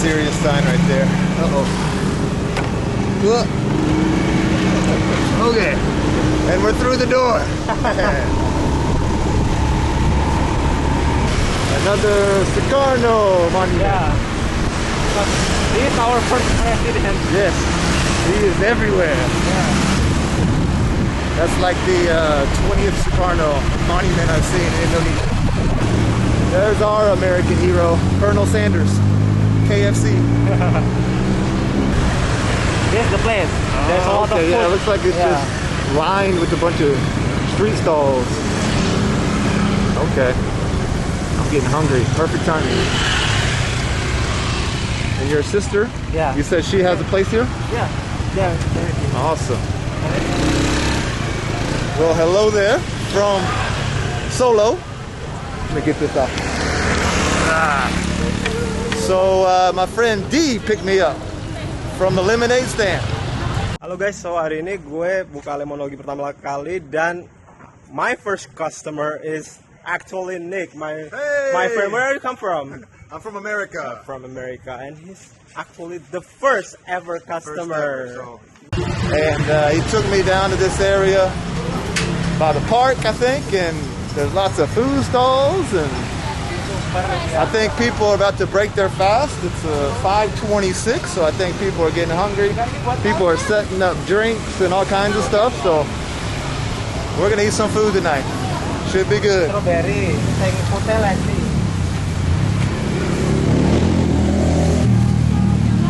serious sign right there. Uh-oh. Okay. And we're through the door. Another Sukarno monument. Yeah. He is our first president. Yes. He is everywhere. Yeah. That's like the 20th Sukarno monument I've seen in Indonesia. There's our American hero, Colonel Sanders, KFC. Here's the place. There's a lot of food. Yeah, it looks like it's just lined with a bunch of street stalls. Okay. I'm getting hungry. Perfect timing. And your sister? Yeah. You said she has a place here? Yeah. There. Awesome. Well, hello there from Solo. Let me get this off. So my friend D picked me up from the lemonade stand. Halo guys, so hari ini gue buka Limun pertama kali dan my first customer is actually Nick, my friend. Where do you come from? I'm from America. From America, and he's actually the first ever customer. And he took me down to this area by the park, I think, and there's lots of food stalls, and I think people are about to break their fast. It's 5:26, so I think people are getting hungry. People are setting up drinks and all kinds of stuff, so we're gonna eat some food tonight. Should be good. Strawberry,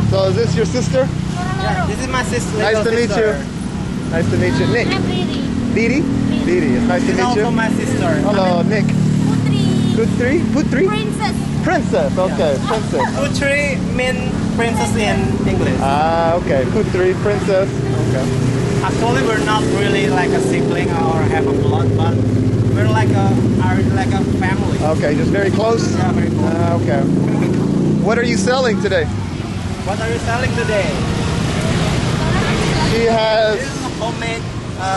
So is this your sister? Yeah, this is my sister. Nice to meet you. Nice to meet you. Nick. I'm Didi. Didi? Didi. It's nice to She's meet you. also my sister. Hello, Nick. Putri. Putri? Princess. Princess. Okay, princess. Putri mean princess in English. Ah, okay. Putri, princess. Okay. Actually, we're not really like a sibling or have a blood, but we're like a family. Okay, just very close? Yeah, very close. Okay. What are you selling today? What are you selling today? She has This is a homemade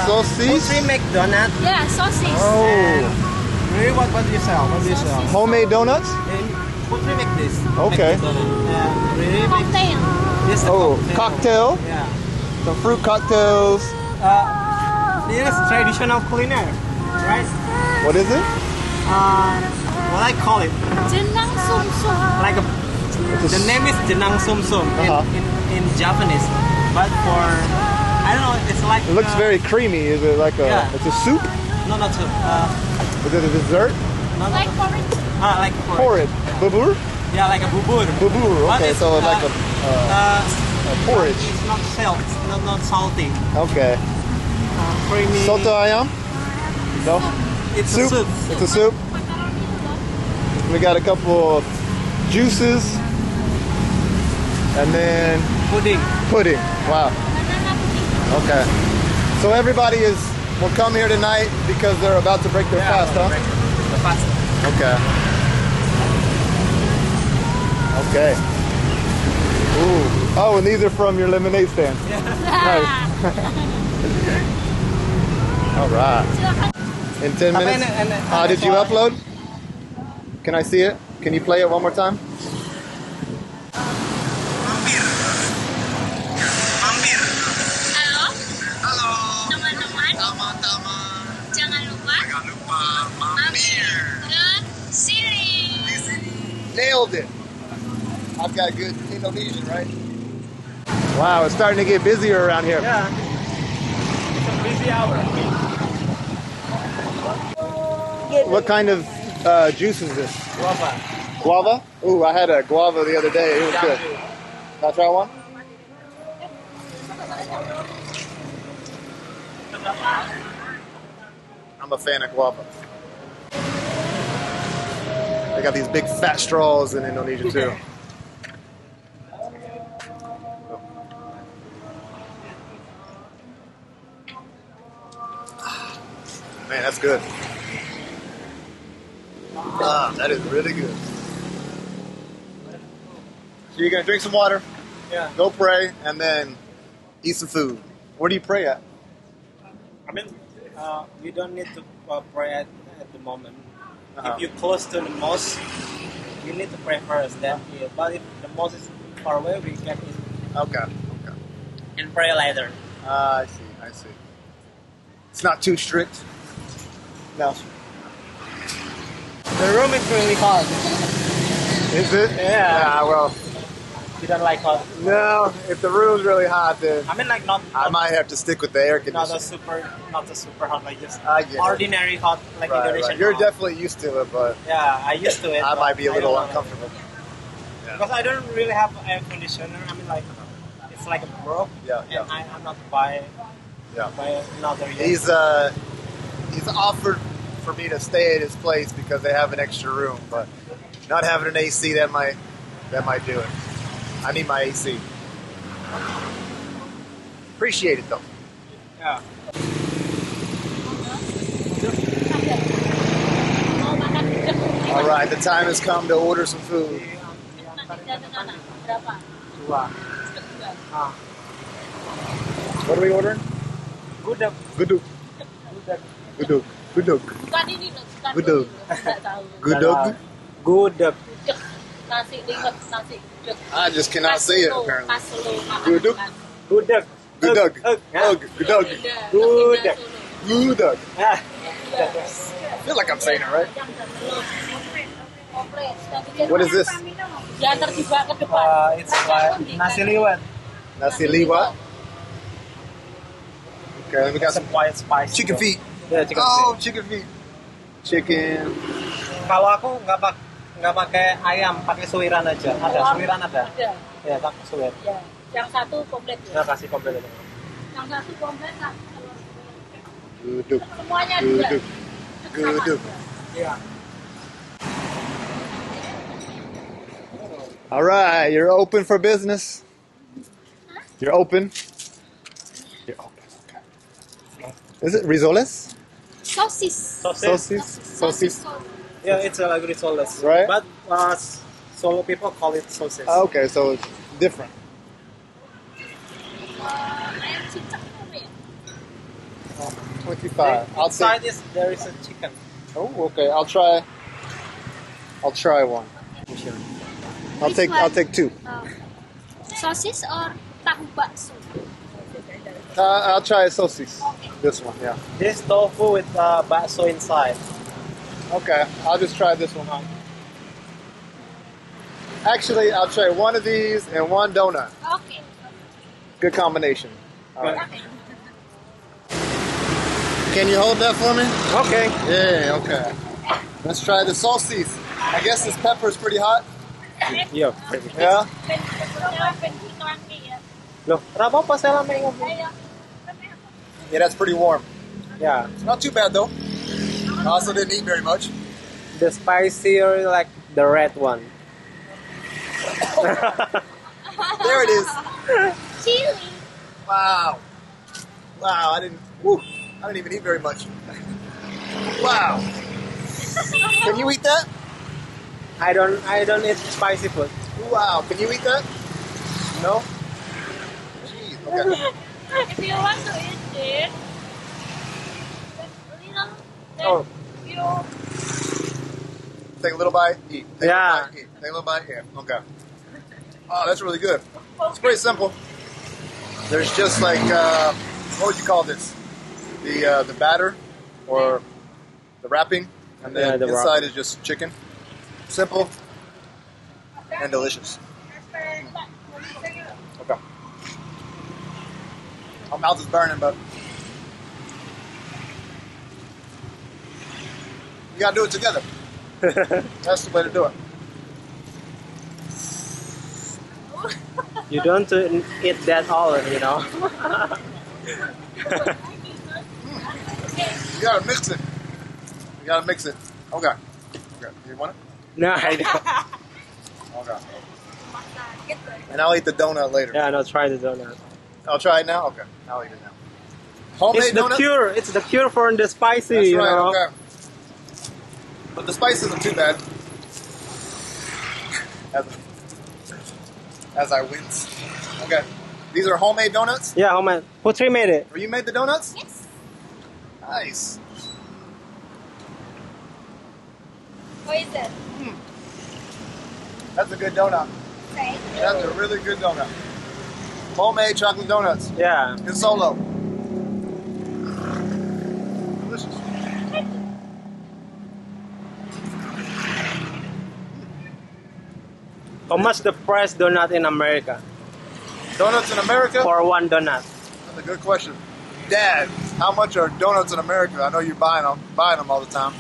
sausage. Putri make donut. Yeah, sausage. And Oh, really, what do you sell? What do you sell? homemade donuts? And Putri make this. Okay. Make this donut. Really make Cocktail. this. is a Oh, cocktail? Yeah. Some fruit cocktails. This is traditional culinary, right? What is it? What I call it? Jenang sum sum. Like the name is jenang sum sum in Japanese, but for I don't know, it's like It looks very creamy. Is it like a? Yeah. It's a soup? no, not soup. Is it a dessert? Not Like porridge. like porridge. Porridge. Bubur? Yeah, like a bubur. Bubur. But Okay, it's, so it's like a porridge. It's not salt. It's not salty. Okay. Creamy. Soto ayam? No. It's Soup? a soup. It's a soup. We got a couple of juices. And then Pudding. pudding. Wow. Banana pudding. Okay. So everybody will come here tonight because they're about to break their fast, huh? The fast. Okay. Okay. Ooh. Oh, and these are from your lemonade stand. Nice. All right. In 10 minutes. Did you upload? Can I see it? Can you play it one more time? Halo. Halo. Teman-teman. Jangan lupa mampir ke sini. Nailed it. I've got good Indonesian, right? Wow, it's starting to get busier around here. Yeah. It's a busy hour. What kind of juice is this? Guava. Guava? Ooh, I had a guava the other day. It was good. Can I try one? I'm a fan of guava. They got these big fat straws in Indonesia too. Man, that's good. That is really good. So you're gonna drink some water, Yeah. go pray, and then eat some food. Where do you pray at? I mean, we don't need to pray at the moment. Uh-huh. If you're close to the mosque, you need to pray first. Then, but if the mosque is far away, we get in Okay. and pray later. I see. It's not too strict. No. The room is really hot. Is it? Yeah. Well, You don't like hot? no. If the room's really hot, then I mean, like not I might have to stick with the air not conditioning. not the super hot, like just I get it. ordinary hot, like Right, Indonesian. right. You're hot. definitely used to it, but Yeah, I used to it. I but might be a little don't know. uncomfortable. Because I don't really have air conditioner. I mean, like it's like a broke, Yeah, yeah. and I'm not buy Yeah. another yet. He's offered for me to stay at his place because they have an extra room, but not having an AC that might do it. I need my AC. Appreciate it though. Yeah. Mau makan gudeg. All right, the time has come to order some food. Berapa? Dua. Kedua. Ah. What are we ordering? Gudeg. Gudug. Gudug. Gudug. Bukan ini loh, bukan Gudeg. ini loh. Nggak tahu. Gudug. Gudeg. Gudeg. Nasi liwet, nasi gudeg. I just cannot say it apparently. Kaselo, makan. Gudeg. Gudeg. Gudug. Yeah. Gudug. Gudeg. Gudug. Ah. I feel like I'm saying it right. Komplit. What is this? Yang terjebak ke depan. It's like nasi liwet. Nasi liwet. Okay, then we got Some some quiet spice. chicken feet. Yeah, chicken Oh, feet. chicken feet. Chicken. Kalau aku nggak pakai ayam, pakai suiran aja. Ada suiran ada. Ada. Ya, tak suir. Ya. Yang satu komplit. Ya kasih komplit aja. Yang satu komplit lah. Gudug. Semuanya ada. Gudug. Gudug. Iya. All right, you're open for business. You're open. You're open. Is it risoles? Sosis. Sosis. Sosis. Yeah, it's like risoles. Right. But Solo people call it sauces. Okay, so it's different. Ayam cicak apa ya? 25. I'll Inside take. there is a chicken. Oh, okay. I'll try one. I'll take two. Sosis or tahu bakso? I'll try sosis. This one, yeah. This tofu with bakso inside. Okay, I'll just try this one. Actually, I'll try one of these and one donut. Okay. Good combination. All right. Okay. Can you hold that for me? Okay. Yeah, okay. Let's try the sosis. I guess this pepper is pretty hot. Yeah. Yeah? Loh, kenapa pas saya lama ingat? Yeah, that's pretty warm. Yeah. It's not too bad though. I also didn't eat very much. The spicier like the red one. There it is. Chili. Wow. Wow, I didn't even eat very much. Wow. Can you eat that? I don't eat spicy food. Wow. Can you eat that? No? Jeez, okay. If you want to eat it, then Oh. you Take a little bite, eat. Take Yeah. a little bite, eat. Take a little bite, eat. Okay. Oh, that's really good. It's pretty simple. There's just like, what would you call this? The batter or the wrapping, and then Yeah, the inside is just chicken. Simple and delicious. Okay. My mouth is burning, but you gotta do it together. That's the way to do it. You don't eat that all, you know. You gotta mix it. You gotta mix it. Okay. Okay. You want it? No, I don't. Okay. And I'll eat the donut later. Yeah, no, try the donut. I'll try it now? Okay. I'll eat it now. Homemade It's the donut? cure. It's the cure for the spicy, That's you right, know. okay. But the spice isn't too bad. As I wince. Okay. These are homemade donuts? Yeah, oh man. Putri made it. Or you made the donuts? yes. Nice. What is it? That's a good donut. That's a really good donut. Homemade chocolate donuts Yeah. in Solo. Delicious. How much the price donut in America? Donuts in America? For one donut. That's a good question. Dad, how much are donuts in America? I know you're buying them all the time.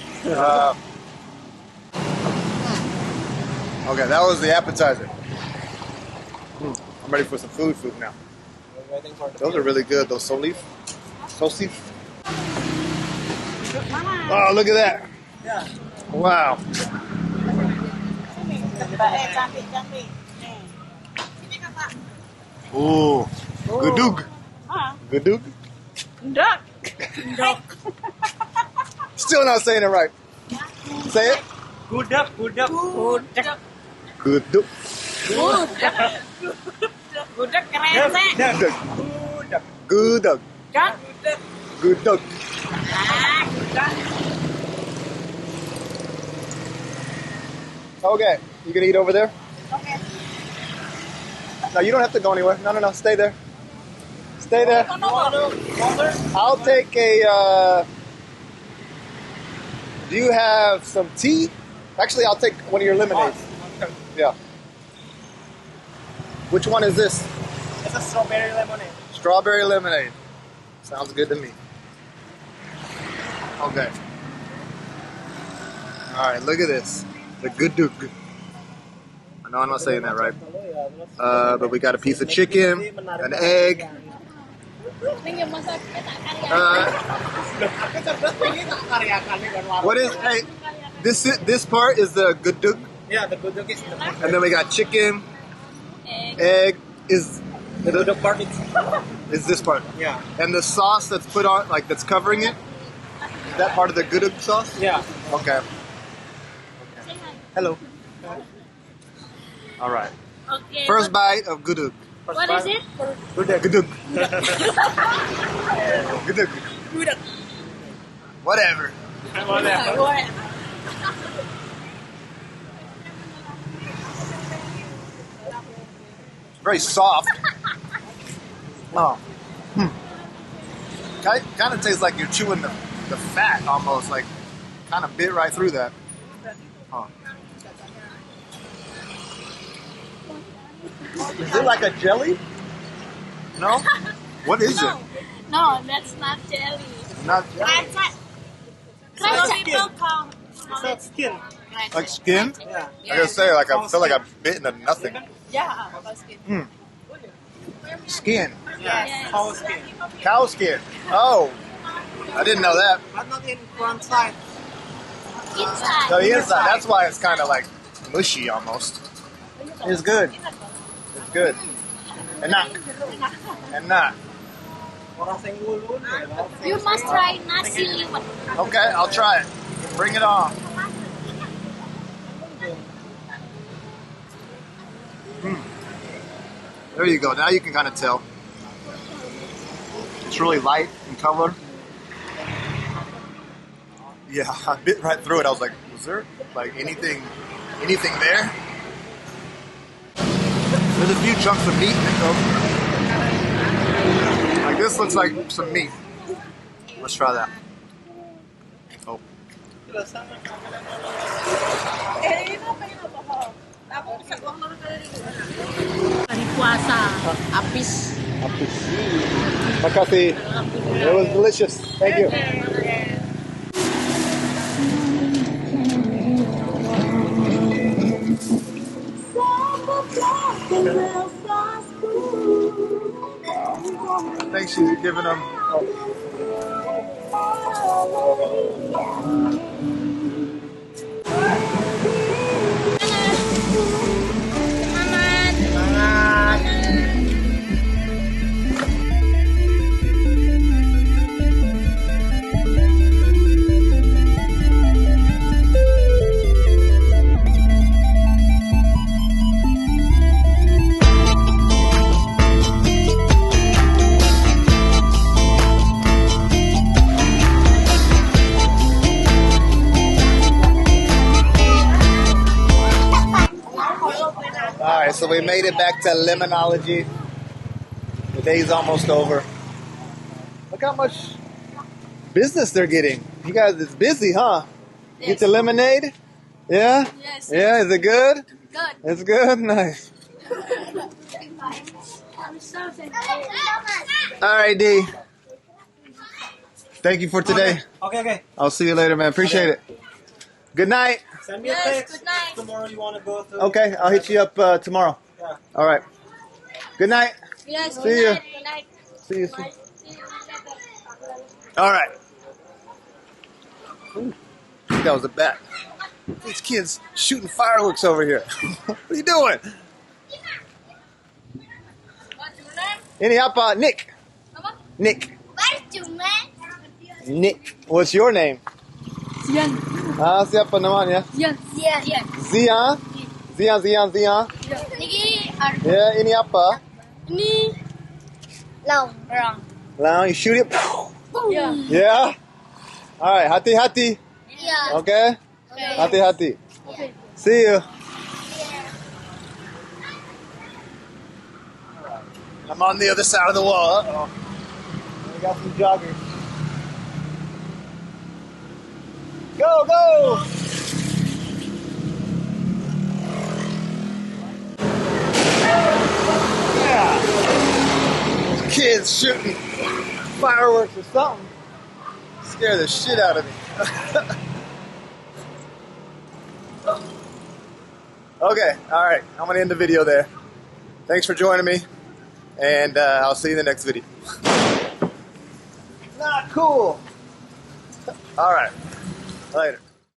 Okay, that was the appetizer. I'm ready for some food now. Those are really good, those solif. Sosif. Oh, look at that. Yeah. Wow. Ooh. Gudug. Gudug? Duck. Still not saying it right. Say it. Gudeg. Gudug. Gudeg keren sih. Gudug. Duck. Gudug. Okay, you gonna eat over there? Okay. No, you don't have to go anywhere. No, stay there. Stay there. I'll take a, do you have some tea? Actually, I'll take one of your lemonades. Yeah. Which one is this? It's a strawberry lemonade. Strawberry lemonade. Sounds good to me. Okay. Alright, look at this. The gudug. I know I'm not saying that right. But we got a piece of chicken, an egg. What is, hey, this part is the gudug. Yeah, the gudeg is And then we got chicken, egg, is the gudeg part. is this part. Yeah. And the sauce that's put on, like that's covering it, is that part of the gudug sauce? Yeah. Okay. Hello. All right. Okay. First bite of gudug. What is it? Gudug. Gudug. Gudeg. Whatever. Very soft. Oh. Kind of tastes like you're chewing the fat almost, like kind of bit right through that. Huh. Is it like a jelly? No? What is it? No, that's not jelly. Not jelly. It's skin. Like skin? Yeah. I gotta say, like I feel like I bit into nothing. Yeah, skin. Skin. Yeah. Cow skin. Cow skin. Oh. I didn't know that. But not in front side. Inside. No, the inside. That's why it's kind of like mushy almost. It's good. It's good. Enak. Enak. You must try nasi limun. Okay, I'll try it. Bring it on. There you go. Now you can kind of tell. It's really light in color. Yeah, I bit right through it. I was like, was there like anything there? There's a few chunks of meat in it though. Like this looks like some meat. Let's try that. Oh. Hari puasa, habis. Makasih. It was delicious. Thank you. Thanks, she's giving them. Alright, so we made it back to Limonology. The day's almost over. Look how much business they're getting. You guys, it's busy, huh? You get the lemonade? Yeah? Yes. Yeah, is it good? Good. It's good? Nice. Alright, D. Thank you for today. Okay. I'll see you later, man. Appreciate it. Good night. Send me a Yes, text good night. tomorrow you want to go to. Okay, I'll hit you up tomorrow. Yeah. Alright. Good night. Yes, See good you. night. Good night. See you soon. Alright. That was a bat. These kids shooting fireworks over here. What are you doing? Ini apa? Nick. Nick. Nick. What's your name? Zian. Siapa namanya? Zian. Zian. Zian? Zian. Ini Ya, ini apa? ini long. Now you shoot it. Yeah. Yeah? Alright, hati-hati. Yeah. Okay? Hati-hati. Okay. See you. I'm on the other side of the wall. Uh-oh. We got some joggers. Go! Yeah. Kids shooting fireworks or something. Scare the shit out of me. Okay, alright. I'm going to end the video there. Thanks for joining me. And I'll see you in the next video. Not cool. Alright. Later.